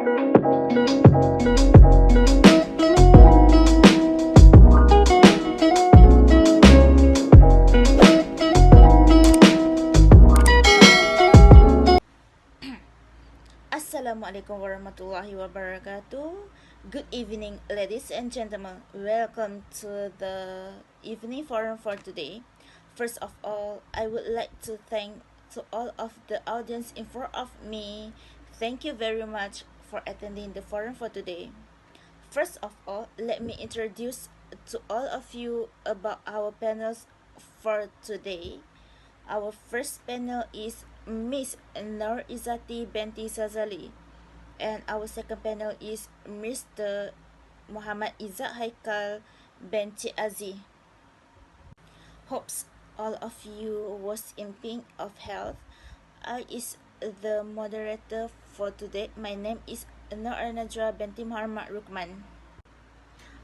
Assalamualaikum warahmatullahi wabarakatuh. Good evening, ladies and gentlemen. Welcome to the evening forum for today. First of all, I would like to thank to all of the audience in front of me. Thank you very much for attending the forum for today. First of all, let me introduce to all of you about our panels for today. Our first panel is Miss Nur Izzati Binti Sazali, and our second panel is Mr. Muhammad Izzat Haikal Binti Aziz. Hopes all of you was in pink of health. I is the moderator for today. My name is Nur Najwa Binti Muhammad Rukman.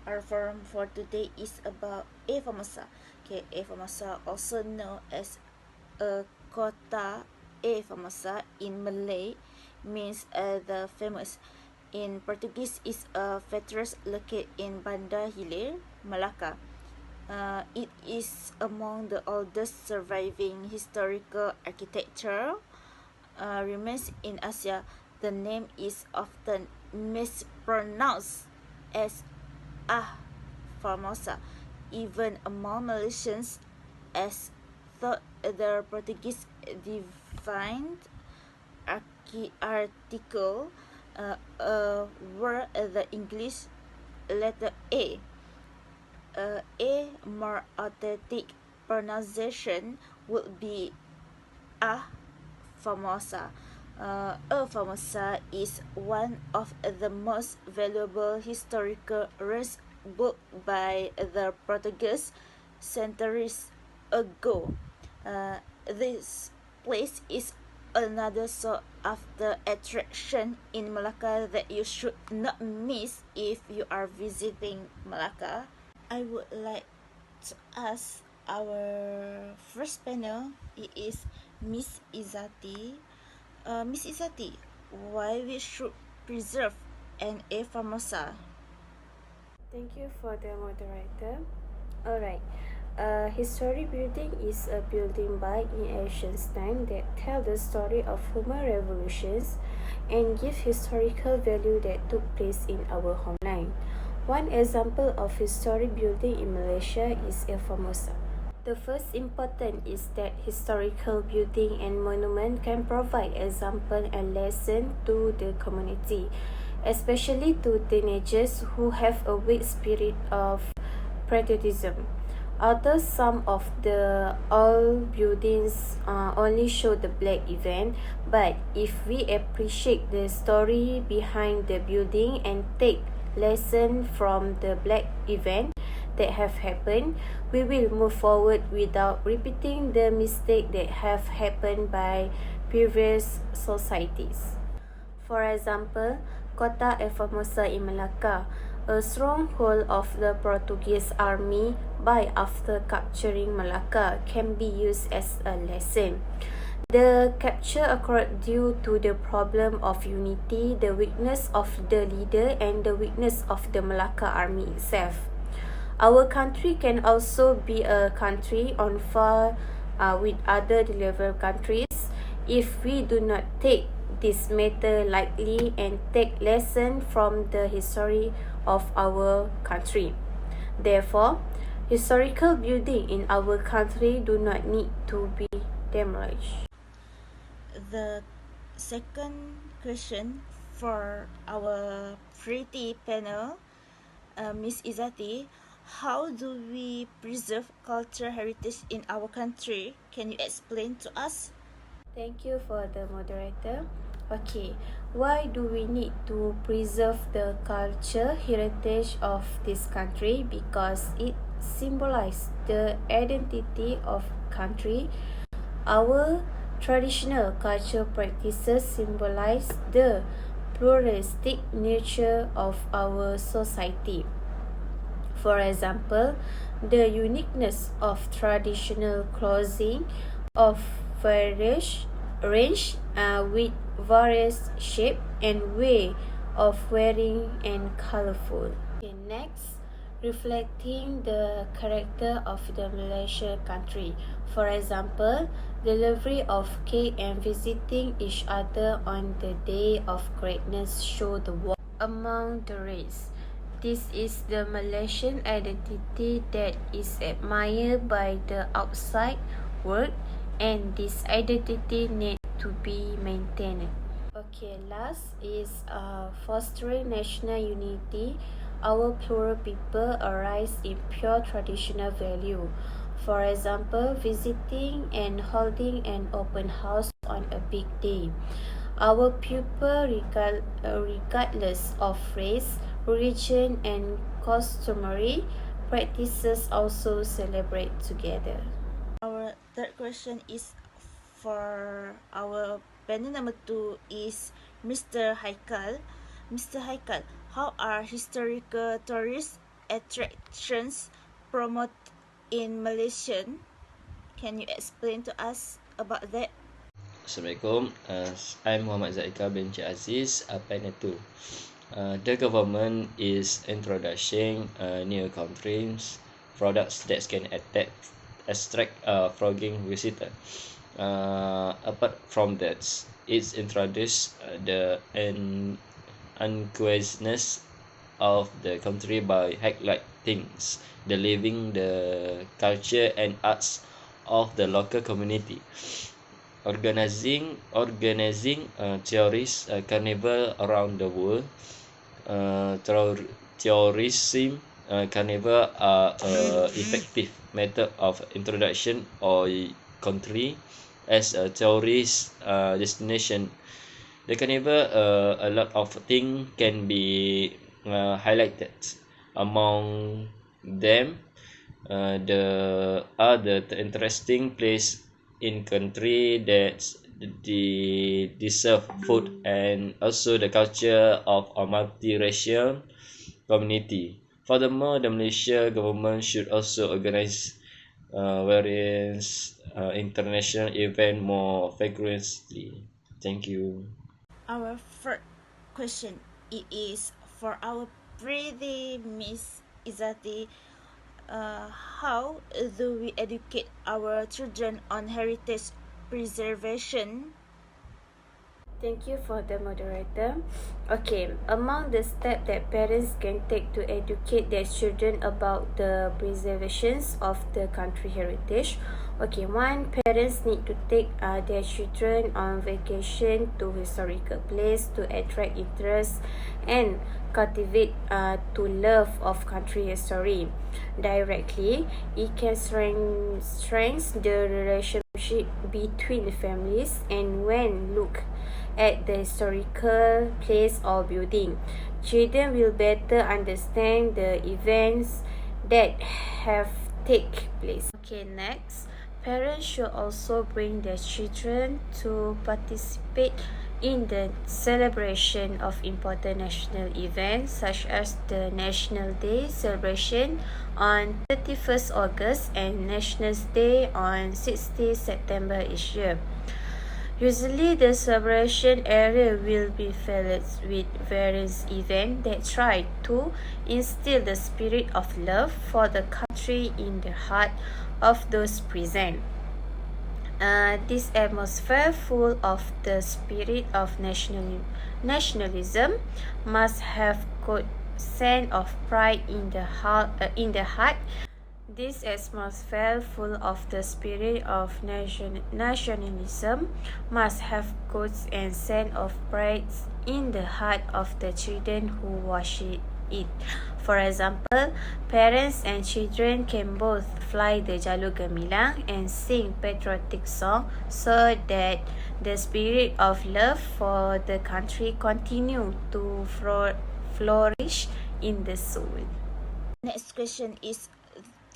Our forum for today is about A Formosa. Okay, A Formosa, also known as a kota. A Formosa in Malay means the famous. In Portuguese is a fortress located in Banda Hilir, Malacca. It is among the oldest surviving historical architecture remains in Asia. The name is often mispronounced as Formosa, even among Malaysians, as thought the Portuguese defined article were the English letter A. A more authentic pronunciation would be Formosa. Formosa is one of the most valuable historical ruins built by the Portuguese centuries ago. This place is another sought after attraction in Malacca that you should not miss if you are visiting Malacca. I would like to ask our first panel, it is Miss Izzati. Miss Izzati, why we should preserve an A Formosa? Thank you for the moderator. Alright. Historic building is a building by in ancient time that tell the story of human revolutions and give historical value that took place in our homeland. One example of historic building in Malaysia is A Formosa. The first important is that historical building and monument can provide example and lesson to the community, especially to teenagers who have a weak spirit of patriotism. Although some of the old buildings only show the black event, but if we appreciate the story behind the building and take lesson from the black event that have happened, we will move forward without repeating the mistake that have happened by previous societies. For example, Kota A Formosa in Malacca, a stronghold of the Portuguese army by after capturing Malacca, can be used as a lesson. The capture occurred due to the problem of unity, the weakness of the leader, and the weakness of the Malacca army itself. Our country can also be a country on par with other developed countries if we do not take this matter lightly and take lesson from the history of our country. Therefore, historical building in our country do not need to be demolished. The second question for our pretty panel, Miss Izzati, how do we preserve cultural heritage in our country? Can you explain to us? Thank you for the moderator. Okay, why do we need to preserve the culture heritage of this country? Because it symbolizes the identity of country. Our traditional culture practices symbolize the pluralistic nature of our society. For example, the uniqueness of traditional clothing of various range with various shape and way of wearing and colorful. Okay, next, reflecting the character of the Malaysia country. For example, delivery of cake and visiting each other on the day of greatness show the warmth among the race. This is the Malaysian identity that is admired by the outside world, and this identity needs to be maintained. Okay, last is fostering national unity. Our plural people arise in pure traditional value. For example, visiting and holding an open house on a big day. Our people, regardless of race, religion, and customary practices, also celebrate together. Our third question is for our panel number 2 is Mr. Haikal. Mr. Haikal, how are historical tourist attractions promoted in Malaysia? Can you explain to us about that? Assalamualaikum. I'm Muhammad Zaika bin Cik Aziz, panel 2. The government is introducing new countries products that can attract foreign visitor. Apart from that, it's introduced the unequalness of the country by highlighting the living, the culture and arts of the local community. Organizing tourist carnival around the world. Tourism carnival are effective method of introduction or country as a tourist destination. The carnival, a lot of things can be highlighted. Among them, the interesting place in country that deserve food and also the culture of a multiracial community. Furthermore, the Malaysia government should also organize various international event more frequently. Thank you. Our first question it is for our pretty Miss Izati. How do we educate our children on heritage preservation? Thank you for the moderator. Okay, among the steps that parents can take to educate their children about the preservations of the country heritage. Okay, one, parents need to take their children on vacation to historical place to attract interest and cultivate to love of country history. Directly, it can strengthen the relationship between the families, and when look at the historical place or building, children will better understand the events that have take place. Okay, next, parents should also bring their children to participate in the celebration of important national events such as the National Day celebration on 31st August and National Day on 16 September each year. Usually, the celebration area will be filled with various events that try to instill the spirit of love for the country in the heart of those present. This atmosphere, full of the spirit of nationalism, must have good sense of pride in the heart. This atmosphere, full of the spirit of nationalism, must have good and sense of pride in the heart of the children who worship it. For example, parents and children can both fly the Jalur Gemilang and sing patriotic song so that the spirit of love for the country continue to flourish in the soul. Next question is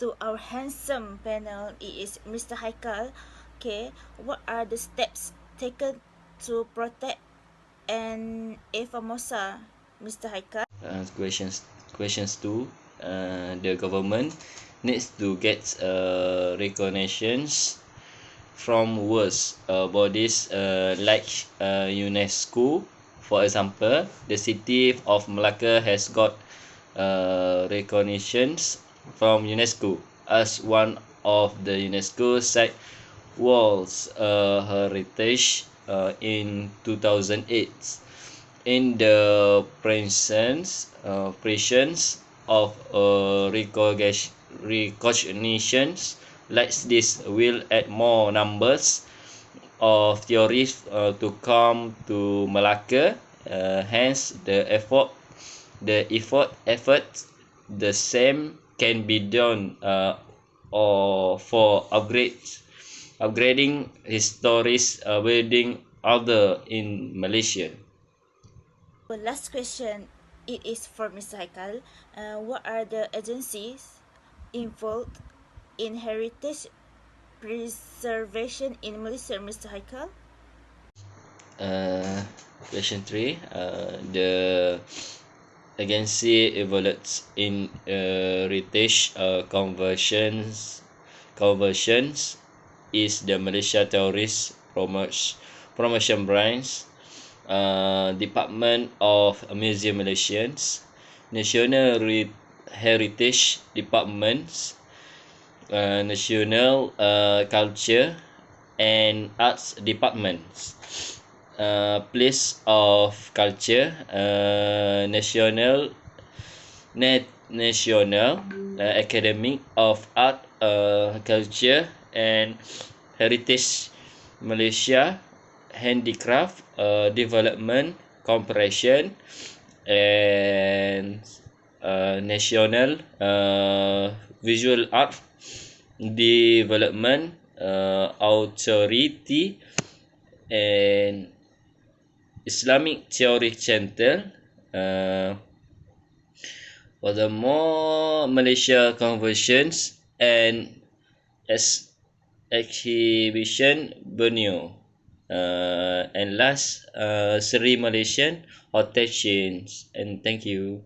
to our handsome panel. It is Mr. Haikal. Okay, what are the steps taken to protect and Formosa, Mr. Haikal? Questions 2. The government needs to get recognitions from world bodies like UNESCO For example, the city of Malacca has got recognitions from UNESCO as one of the UNESCO site World Heritage in 2008. In the presence of recognitions like this will add more numbers of tourists to come to Malacca. Hence, the effort, the same can be done or for upgrading historic building other in Malaysia. Well, last question, it is for Mr. Haikal. What are the agencies involved in heritage preservation in Malaysia, Mr. Haikal? Uh, Question 3. The agency evaluates in heritage conversions is the Malaysia Tourist Promotion Branch, Department of Museum Malaysians, National Heritage Departments, National Culture and Arts Departments, Place of Culture, National Academy of Art, Culture and Heritage Malaysia, Handicraft Development Corporation, and National Visual Art Development Authority, and Islamic Theory Center. Furthermore, Malaysia Conventions and Exhibition Borneo. And last, Seri Malaysian Hotel Chains. And thank you.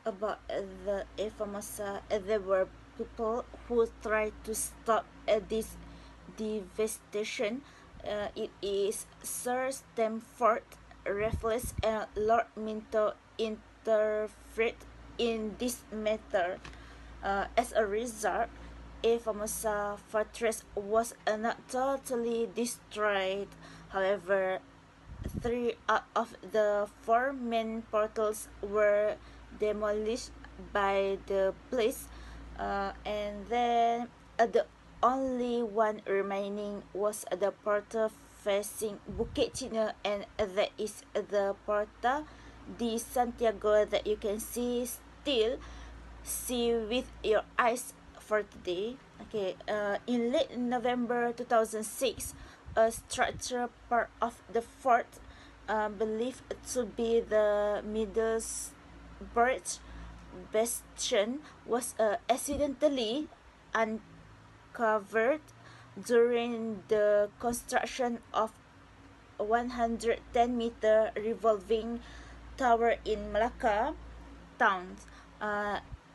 About the Formosa, there were people who tried to stop this devastation. It is Sir Stamford Raffles and Lord Minto interfered in this matter. As a result, Formosa fortress was not totally destroyed. However, 3 out of the 4 main portals were demolished by the police, and then the only one remaining was the portal facing Bukit Cina, and that is the Porta di Santiago that you can see with your eyes for today. Okay, in late November 2006, a structural part of the fort, believed to be the Middlesbrough bastion, was accidentally uncovered during the construction of 110-meter revolving tower in Malacca town.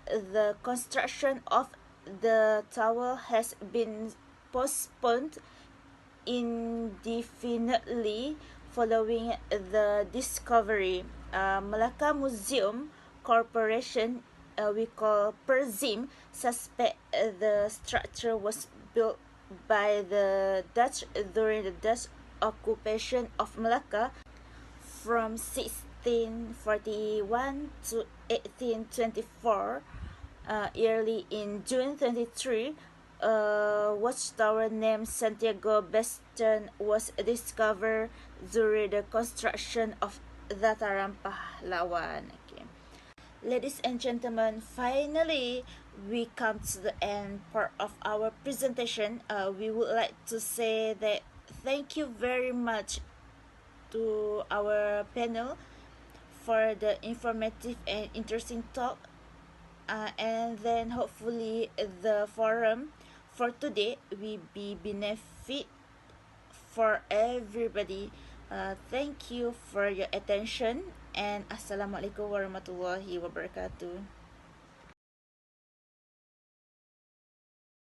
The construction of the tower has been postponed indefinitely following the discovery. Malacca Museum Corporation, we call PERZIM, suspect the structure was built by the Dutch during the Dutch occupation of Malacca from 1641 to 1824. Early in June 23, a watchtower named Santiago Bastion was discovered during the construction of Dataran Pahlawan. Okay. Ladies and gentlemen, finally we come to the end part of our presentation. We would like to say that thank you very much to our panel for the informative and interesting talk, and then hopefully the forum for today will be benefit for everybody. Thank you for your attention, and assalamualaikum warahmatullahi wabarakatuh.